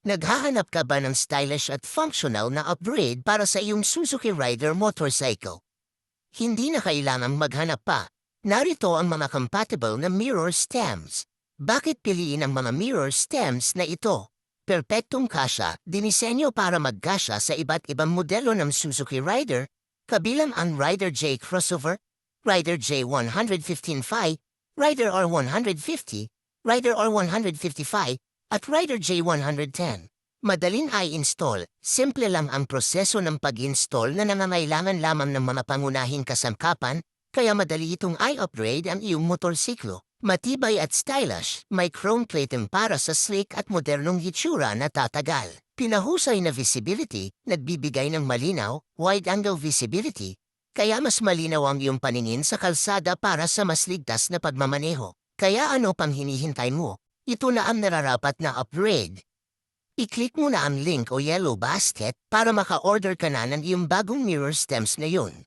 Naghahanap ka ba ng stylish at functional na upgrade para sa iyong Suzuki Rider motorcycle? Hindi na kailangang maghanap pa. Narito ang mga compatible na mirror stems. Bakit piliin ang mga mirror stems na ito? Perpektong kasya, dinisenyo para magkasya sa iba't ibang modelo ng Suzuki Rider, kabilang ang Rider J Crossover, Rider J115 Rider R150, Rider R155, at Rider J110. Madaling i-install, simple lang ang proseso ng pag-install na nangangailangan lamang ng mga pangunahing kasangkapan, kaya madali itong i-upgrade ang iyong motorsiklo. Matibay at stylish, may chrome plating para sa sleek at modernong hitsura na tatagal. Pinahusay na visibility, nagbibigay ng malinaw, wide-angle visibility, kaya mas malinaw ang iyong paningin sa kalsada para sa mas ligtas na pagmamaneho. Kaya ano pang hinihintay mo? Ito na ang nararapat na upgrade. I-click mo na ang link o yellow basket para maka-order ka na ng iyong bagong mirror stems na yun.